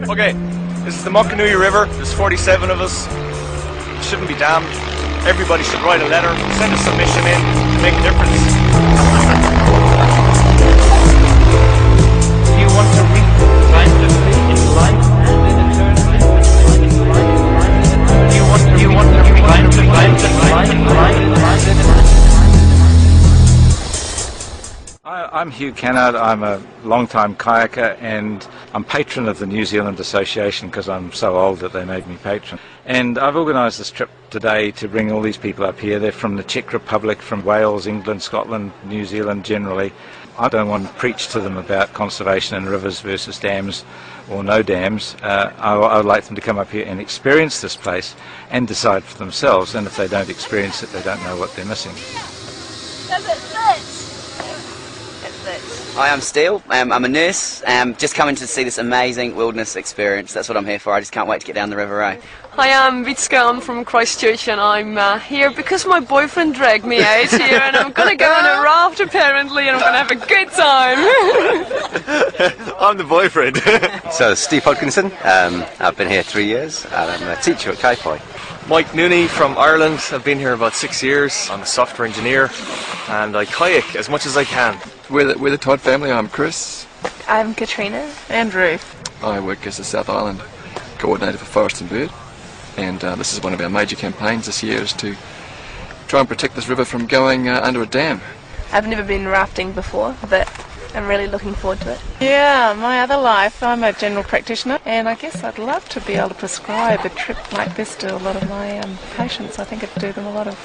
Okay, this is the Mokihinui River. There's 47 of us. It shouldn't be dammed. Everybody should write a letter, send a submission in to make a difference. You want to read scientifically in life and in eternity? You want to read scientifically in life and in I'm Hugh Kennard. I'm a long-time kayaker and I'm patron of the New Zealand Association because I'm so old that they made me patron. And I've organised this trip today to bring all these people up here. They're from the Czech Republic, from Wales, England, Scotland, New Zealand generally. I don't want to preach to them about conservation and rivers versus dams or no dams. I would like them to come up here and experience this place and decide for themselves. And if they don't experience it, they don't know what they're missing. Does it fit? Hi, I'm Steele. I'm a nurse. Just coming to see this amazing wilderness experience. That's what I'm here for. I just can't wait to get down the river. Hi, I'm Vitska. I'm from Christchurch and I'm here because my boyfriend dragged me out here and I'm going to go on a raft apparently and I'm going to have a good time. I'm the boyfriend. So, Steve Hodkinson. I've been here 3 years and I'm a teacher at Kaipoi. Mike Nooney from Ireland. I've been here about 6 years. I'm a software engineer and I kayak as much as I can. We're the Todd family. I'm Chris. I'm Katrina. Andrew. I work as a South Island coordinator for Forest and Bird, and this is one of our major campaigns this year is to try and protect this river from going under a dam. I've never been rafting before, but I'm really looking forward to it. Yeah, my other life, I'm a general practitioner, and I guess I'd love to be able to prescribe a trip like this to a lot of my patients. I think it'd do them a lot of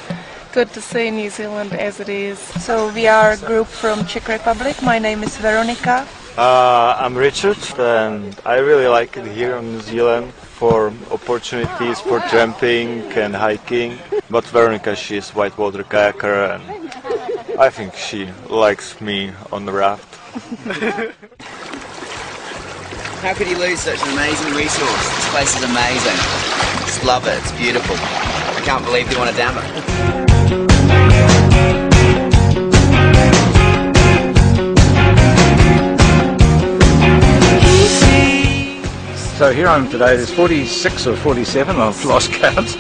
good to see New Zealand as it is. So we are a group from Czech Republic. My name is Veronica. I'm Richard and I really like it here in New Zealand for opportunities for tramping and hiking. But Veronica, she's whitewater kayaker and I think she likes me on the raft. How could you lose such an amazing resource? This place is amazing. Just love it. It's beautiful. I can't believe they want to dam it. So here I am today, there's 46 or 47, I've lost count,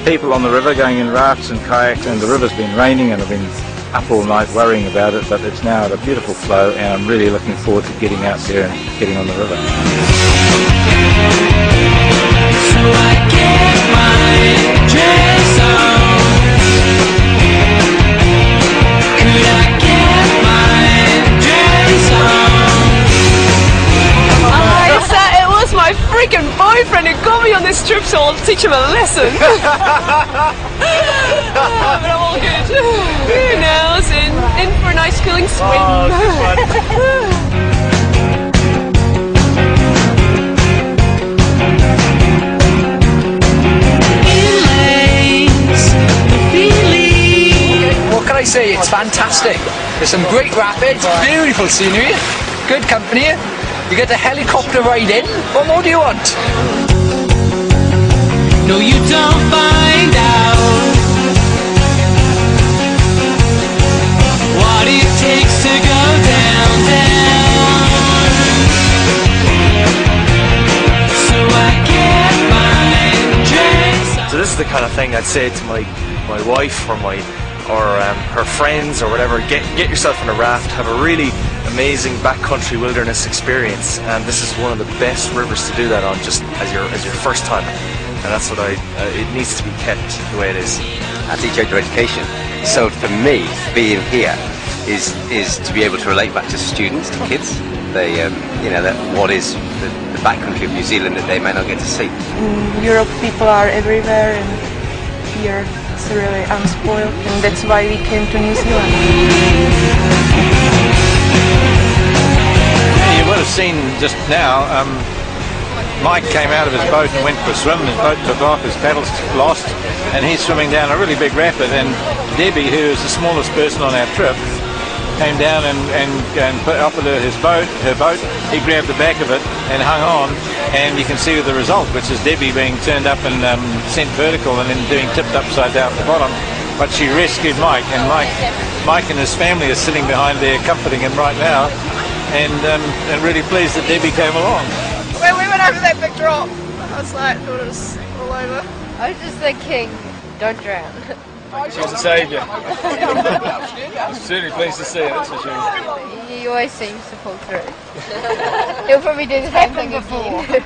people on the river going in rafts and kayaks, and the river's been raining and I've been up all night worrying about it, but it's now at a beautiful flow and I'm really looking forward to getting out there and getting on the river. So I get my dress on. Could I get my dress on? My freaking boyfriend who got me on this trip, so I'll teach him a lesson. But I'm all good. Who knows? In for a nice cooling swim. What can I say? It's fantastic. There's some great rapids, beautiful scenery, good company. You get a helicopter ride in. What more do you want? No, you don't find out what it takes to go down, down. So I get my dress. So this is the kind of thing I'd say to my wife or her friends or whatever. Get yourself on a raft, have a really amazing backcountry wilderness experience, and this is one of the best rivers to do that on, just as your first time. And that's what it needs to be kept the way it is. I teach outdoor education, so for me, being here is to be able to relate back to students, to kids. They, what is the backcountry of New Zealand that they may not get to see. In Europe, people are everywhere, and here it's really unspoiled, and that's why we came to New Zealand. You would have seen just now, Mike came out of his boat and went for a swim. His boat took off, his paddles lost, and he's swimming down a really big rapid. And Debbie, who is the smallest person on our trip, came down and put up with her boat. He grabbed the back of it and hung on, and you can see the result, which is Debbie being turned up and sent vertical and then being tipped upside down at the bottom. But she rescued Mike, and Mike and his family are sitting behind there comforting him right now, and really pleased that Debbie came along. Well, we were that big drop. I was like, thought it was all over. I was just thinking, don't drown. She was a saviour. Certainly pleased to see it, that's for sure. He always seems to pull through. He'll probably do the same thing again.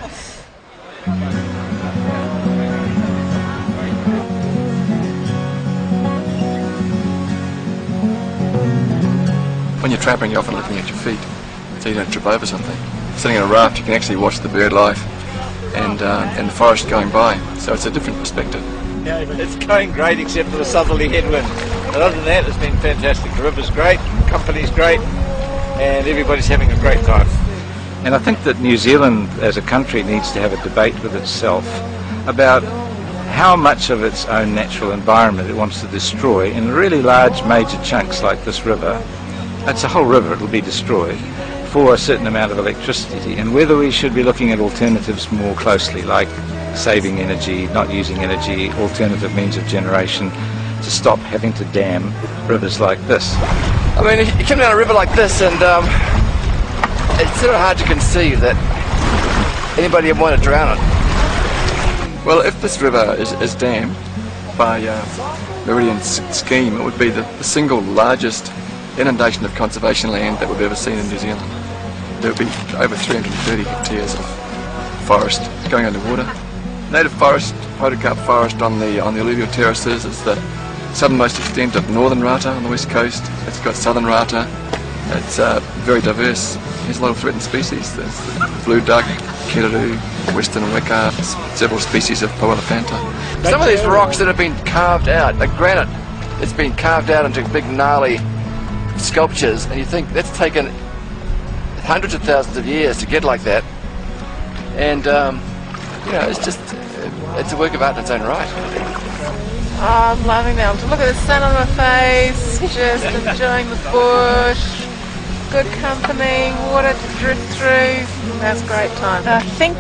When you're trapping, you're often looking at your feet, so you don't trip over something. Sitting in a raft, you can actually watch the bird life and the forest going by, so it's a different perspective. Yeah, it's going great except for the southerly headwind. But other than that, it's been fantastic. The river's great, company's great, and everybody's having a great time. And I think that New Zealand as a country needs to have a debate with itself about how much of its own natural environment it wants to destroy in really large major chunks like this river. It's a whole river, it'll be destroyed for a certain amount of electricity, and whether we should be looking at alternatives more closely, like saving energy, not using energy, alternative means of generation, to stop having to dam rivers like this. I mean, you come down a river like this and it's sort of hard to conceive that anybody would want to drown it. Well, if this river is dammed by Meridian's scheme, it would be the single largest inundation of conservation land that we've ever seen in New Zealand. There would be over 330 hectares of forest going underwater. Native forest, podocarp forest on the alluvial terraces is the southernmost extent of northern rata on the west coast. It's got southern rata. It's very diverse. There's a lot of threatened species. There's the blue duck, kereroo, western weka, several species of poelephanta. Some of these rocks that have been carved out, like granite, it's been carved out into big gnarly sculptures, and you think that's taken hundreds of thousands of years to get like that, and you know, it's a work of art in its own right. Oh, I'm loving now. Look at the sun on my face, just enjoying the bush, good company, water to drift through. That's a great time. I think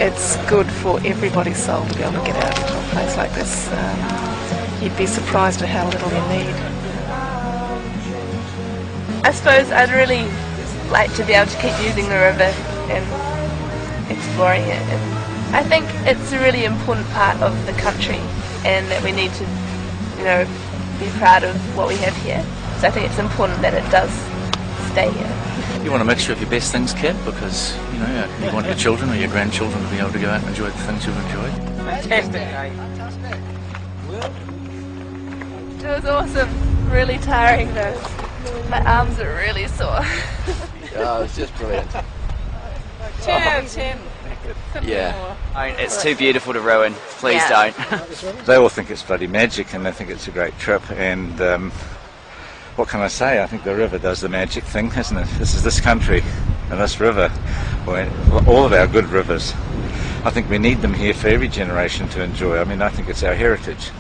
it's good for everybody's soul to be able to get out to a place like this. You'd be surprised at how little you need. I suppose I'd really like to be able to keep using the river and exploring it. And I think it's a really important part of the country, and that we need to, you know, be proud of what we have here. So I think it's important that it does stay here. You want a mixture of your best things, Kat, because you know you want your children or your grandchildren to be able to go out and enjoy the things you've enjoyed. Fantastic. It was awesome. Really tiring though. My arms are really sore. Oh, it's just brilliant. 10 out of 10. Yeah. It's too beautiful to ruin. Please don't. They all think it's bloody magic and they think it's a great trip, and what can I say? I think the river does the magic thing, isn't it? This is this country and this river, all of our good rivers. I think we need them here for every generation to enjoy. I mean, I think it's our heritage.